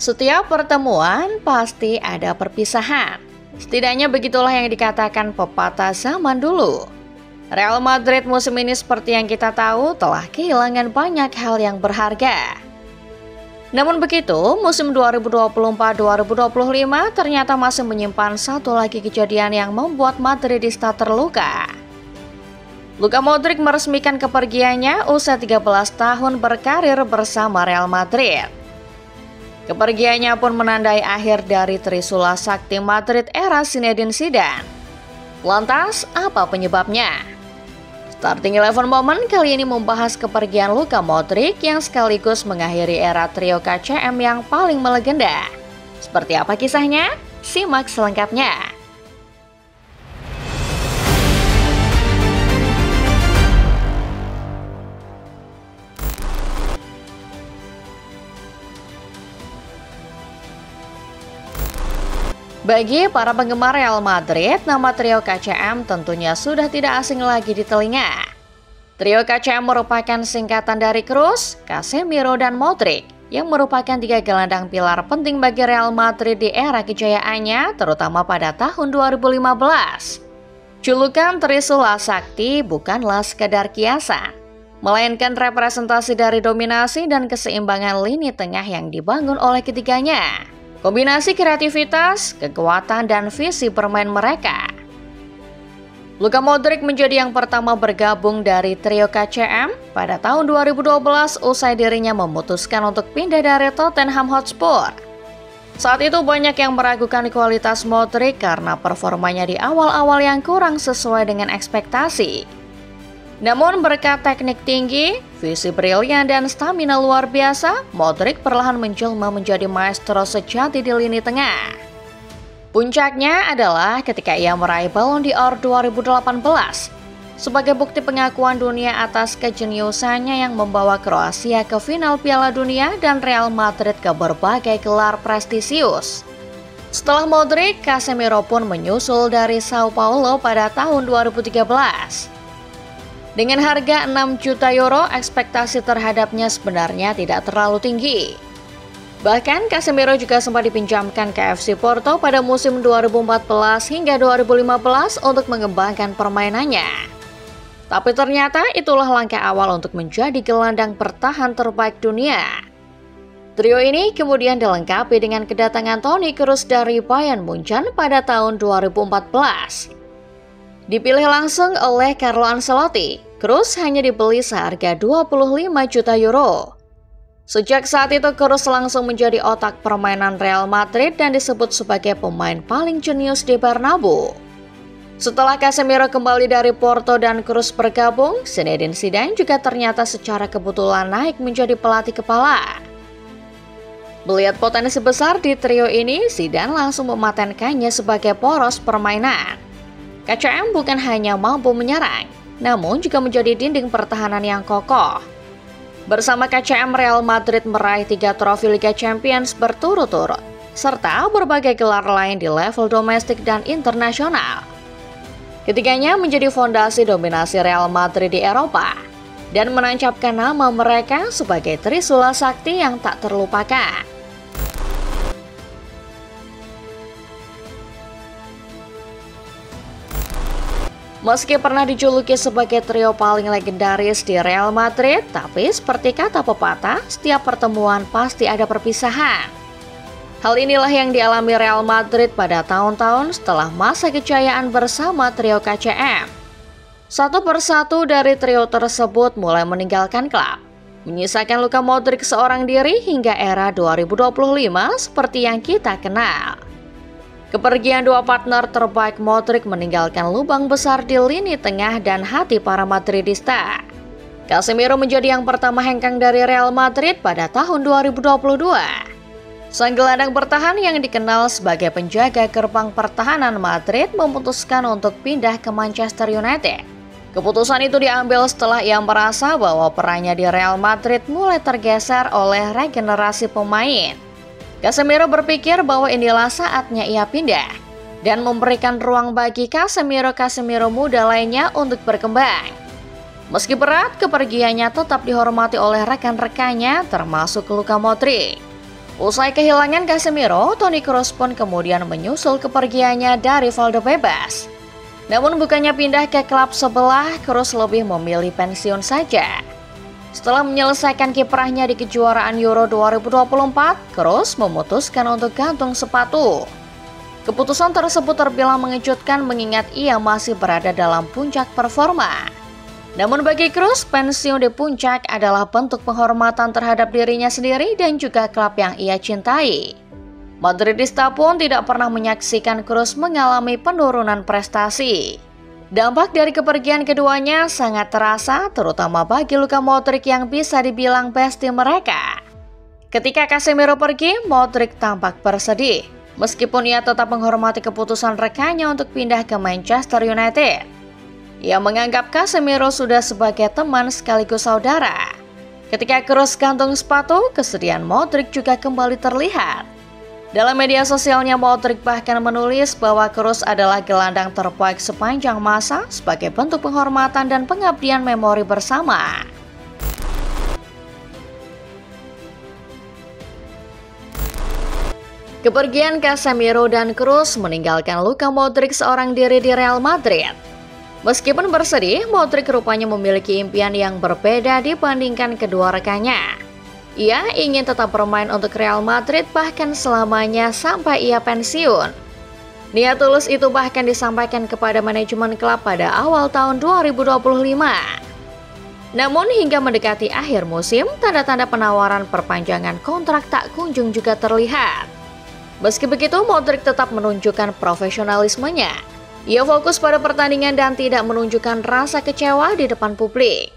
Setiap pertemuan pasti ada perpisahan. Setidaknya begitulah yang dikatakan pepatah zaman dulu. Real Madrid musim ini seperti yang kita tahu telah kehilangan banyak hal yang berharga. Namun begitu, musim 2024-2025 ternyata masih menyimpan satu lagi kejadian yang membuat Madridista terluka. Luka Modric meresmikan kepergiannya usia 13 tahun berkarir bersama Real Madrid. Kepergiannya pun menandai akhir dari Trisula Sakti Madrid era Zinedine Zidane. Lantas, apa penyebabnya? Starting 11 Moment kali ini membahas kepergian Luka Modric yang sekaligus mengakhiri era trio KCM yang paling melegenda. Seperti apa kisahnya? Simak selengkapnya. Bagi para penggemar Real Madrid, nama trio KCM tentunya sudah tidak asing lagi di telinga. Trio KCM merupakan singkatan dari Kroos, Casemiro, dan Modric, yang merupakan tiga gelandang pilar penting bagi Real Madrid di era kejayaannya, terutama pada tahun 2015. Julukan Trisula Sakti bukanlah sekadar kiasan, melainkan representasi dari dominasi dan keseimbangan lini tengah yang dibangun oleh ketiganya. Kombinasi kreativitas, kekuatan, dan visi bermain mereka. Luka Modric menjadi yang pertama bergabung dari trio KCM pada tahun 2012 usai dirinya memutuskan untuk pindah dari Tottenham Hotspur. Saat itu banyak yang meragukan kualitas Modric karena performanya di awal-awal yang kurang sesuai dengan ekspektasi. Namun berkat teknik tinggi, visi brilian, dan stamina luar biasa, Modric perlahan menjelma menjadi maestro sejati di lini tengah. Puncaknya adalah ketika ia meraih Ballon d'Or 2018 sebagai bukti pengakuan dunia atas kejeniusannya yang membawa Kroasia ke final Piala Dunia dan Real Madrid ke berbagai gelar prestisius. Setelah Modric, Casemiro pun menyusul dari Sao Paulo pada tahun 2013. Dengan harga 6 juta euro, ekspektasi terhadapnya sebenarnya tidak terlalu tinggi. Bahkan Casemiro juga sempat dipinjamkan ke FC Porto pada musim 2014 hingga 2015 untuk mengembangkan permainannya. Tapi ternyata itulah langkah awal untuk menjadi gelandang bertahan terbaik dunia. Trio ini kemudian dilengkapi dengan kedatangan Toni Kroos dari Bayern Munchen pada tahun 2014. Dipilih langsung oleh Carlo Ancelotti, Kroos hanya dibeli seharga 25 juta euro. Sejak saat itu Kroos langsung menjadi otak permainan Real Madrid dan disebut sebagai pemain paling jenius di Bernabeu. Setelah Casemiro kembali dari Porto dan Kroos bergabung, Zinedine Zidane juga ternyata secara kebetulan naik menjadi pelatih kepala. Melihat potensi besar di trio ini, Zidane langsung mematenkannya sebagai poros permainan. KCM bukan hanya mampu menyerang, namun juga menjadi dinding pertahanan yang kokoh. Bersama KCM, Real Madrid meraih 3 trofi Liga Champions berturut-turut, serta berbagai gelar lain di level domestik dan internasional. Ketiganya menjadi fondasi dominasi Real Madrid di Eropa, dan menancapkan nama mereka sebagai Trisula Sakti yang tak terlupakan. Meski pernah dijuluki sebagai trio paling legendaris di Real Madrid, tapi seperti kata pepatah, setiap pertemuan pasti ada perpisahan. Hal inilah yang dialami Real Madrid pada tahun-tahun setelah masa kejayaan bersama trio KCM. Satu persatu dari trio tersebut mulai meninggalkan klub, menyisakan Luka Modric seorang diri hingga era 2025 seperti yang kita kenal. Kepergian dua partner terbaik Modric meninggalkan lubang besar di lini tengah dan hati para Madridista. Casemiro menjadi yang pertama hengkang dari Real Madrid pada tahun 2022. Sang gelandang bertahan yang dikenal sebagai penjaga gerbang pertahanan Madrid memutuskan untuk pindah ke Manchester United. Keputusan itu diambil setelah ia merasa bahwa perannya di Real Madrid mulai tergeser oleh regenerasi pemain. Casemiro berpikir bahwa inilah saatnya ia pindah dan memberikan ruang bagi Casemiro muda lainnya untuk berkembang. Meski berat, kepergiannya tetap dihormati oleh rekan-rekannya termasuk Luka Modric. Usai kehilangan Casemiro, Toni Kroos pun kemudian menyusul kepergiannya dari Valdebebas. Namun bukannya pindah ke klub sebelah, Kroos lebih memilih pensiun saja. Setelah menyelesaikan kiprahnya di kejuaraan Euro 2024, Kroos memutuskan untuk gantung sepatu. Keputusan tersebut terbilang mengejutkan mengingat ia masih berada dalam puncak performa. Namun bagi Kroos, pensiun di puncak adalah bentuk penghormatan terhadap dirinya sendiri dan juga klub yang ia cintai. Madridista pun tidak pernah menyaksikan Kroos mengalami penurunan prestasi. Dampak dari kepergian keduanya sangat terasa, terutama bagi Luka Modric yang bisa dibilang bestie mereka. Ketika Casemiro pergi, Modric tampak bersedih, meskipun ia tetap menghormati keputusan rekannya untuk pindah ke Manchester United. Ia menganggap Casemiro sudah sebagai teman sekaligus saudara. Ketika Kroos gantung sepatu, kesedihan Modric juga kembali terlihat. Dalam media sosialnya, Modric bahkan menulis bahwa Kroos adalah gelandang terbaik sepanjang masa sebagai bentuk penghormatan dan pengabdian memori bersama. Kepergian Casemiro dan Kroos meninggalkan Luka Modric seorang diri di Real Madrid. Meskipun bersedih, Modric rupanya memiliki impian yang berbeda dibandingkan kedua rekannya. Ia ingin tetap bermain untuk Real Madrid bahkan selamanya sampai ia pensiun. Niat tulus itu bahkan disampaikan kepada manajemen klub pada awal tahun 2025. Namun hingga mendekati akhir musim, tanda-tanda penawaran perpanjangan kontrak tak kunjung juga terlihat. Meski begitu, Modric tetap menunjukkan profesionalismenya. Ia fokus pada pertandingan dan tidak menunjukkan rasa kecewa di depan publik.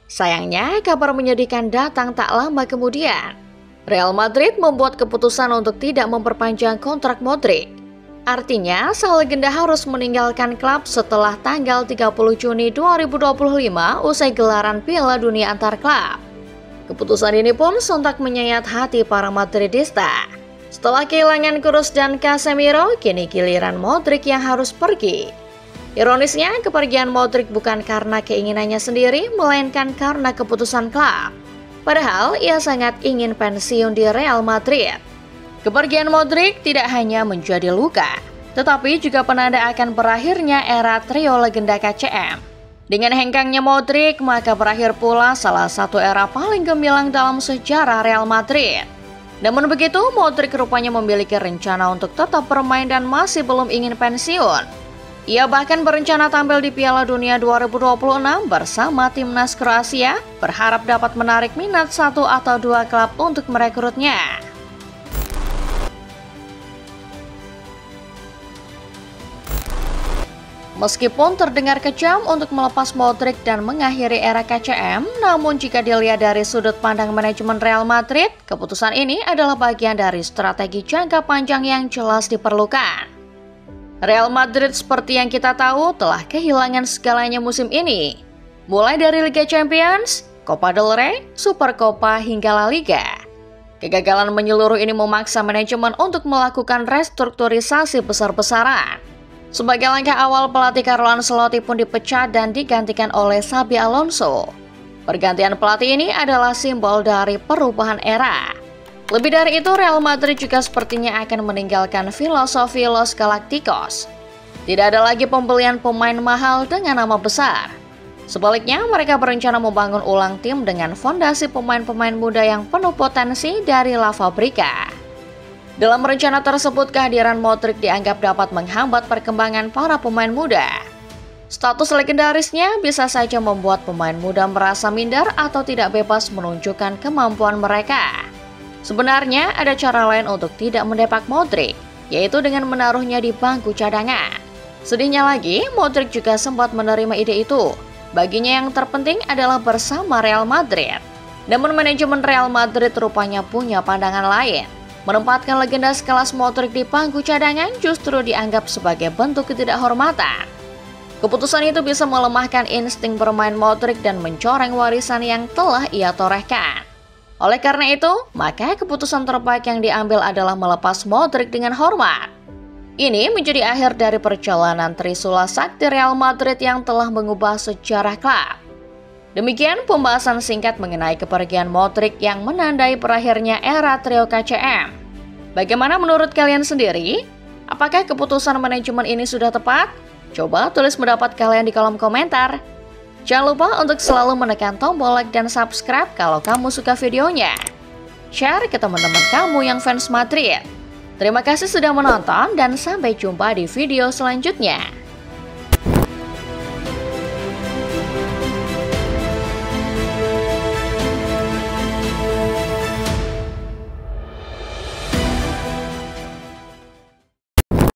Sayangnya, kabar menyedihkan datang tak lama kemudian. Real Madrid membuat keputusan untuk tidak memperpanjang kontrak Modric. Artinya, sang legenda harus meninggalkan klub setelah tanggal 30 Juni 2025 usai gelaran Piala Dunia antar klub. Keputusan ini pun sontak menyayat hati para Madridista. Setelah kehilangan Kroos dan Casemiro, kini giliran Modric yang harus pergi. Ironisnya, kepergian Modric bukan karena keinginannya sendiri, melainkan karena keputusan klub. Padahal, ia sangat ingin pensiun di Real Madrid. Kepergian Modric tidak hanya menjadi luka, tetapi juga penanda akan berakhirnya era trio legenda KCM. Dengan hengkangnya Modric, maka berakhir pula salah satu era paling gemilang dalam sejarah Real Madrid. Namun begitu, Modric rupanya memiliki rencana untuk tetap bermain dan masih belum ingin pensiun. Ia bahkan berencana tampil di Piala Dunia 2026 bersama timnas Kroasia, berharap dapat menarik minat satu atau dua klub untuk merekrutnya. Meskipun terdengar kejam untuk melepas Modric dan mengakhiri era KCM, namun jika dilihat dari sudut pandang manajemen Real Madrid, keputusan ini adalah bagian dari strategi jangka panjang yang jelas diperlukan. Real Madrid seperti yang kita tahu telah kehilangan segalanya musim ini, mulai dari Liga Champions, Copa del Rey, Super Copa hingga La Liga. Kegagalan menyeluruh ini memaksa manajemen untuk melakukan restrukturisasi besar-besaran. Sebagai langkah awal, pelatih Carlo Ancelotti pun dipecat dan digantikan oleh Xabi Alonso. Pergantian pelatih ini adalah simbol dari perubahan era. Lebih dari itu, Real Madrid juga sepertinya akan meninggalkan filosofi Los Galacticos. Tidak ada lagi pembelian pemain mahal dengan nama besar. Sebaliknya, mereka berencana membangun ulang tim dengan fondasi pemain-pemain muda yang penuh potensi dari La Fabrica. Dalam rencana tersebut, kehadiran Modric dianggap dapat menghambat perkembangan para pemain muda. Status legendarisnya bisa saja membuat pemain muda merasa minder atau tidak bebas menunjukkan kemampuan mereka. Sebenarnya ada cara lain untuk tidak mendepak Modric, yaitu dengan menaruhnya di bangku cadangan. Sedihnya lagi, Modric juga sempat menerima ide itu. Baginya yang terpenting adalah bersama Real Madrid. Namun manajemen Real Madrid rupanya punya pandangan lain. Menempatkan legenda sekelas Modric di bangku cadangan justru dianggap sebagai bentuk ketidakhormatan. Keputusan itu bisa melemahkan insting bermain Modric dan mencoreng warisan yang telah ia torehkan. Oleh karena itu, maka keputusan terbaik yang diambil adalah melepas Modric dengan hormat. Ini menjadi akhir dari perjalanan Trisula Sakti Real Madrid yang telah mengubah sejarah klub. Demikian pembahasan singkat mengenai kepergian Modric yang menandai berakhirnya era trio KCM. Bagaimana menurut kalian sendiri? Apakah keputusan manajemen ini sudah tepat? Coba tulis pendapat kalian di kolom komentar. Jangan lupa untuk selalu menekan tombol like dan subscribe kalau kamu suka videonya. Share ke teman-teman kamu yang fans Madrid. Terima kasih sudah menonton dan sampai jumpa di video selanjutnya.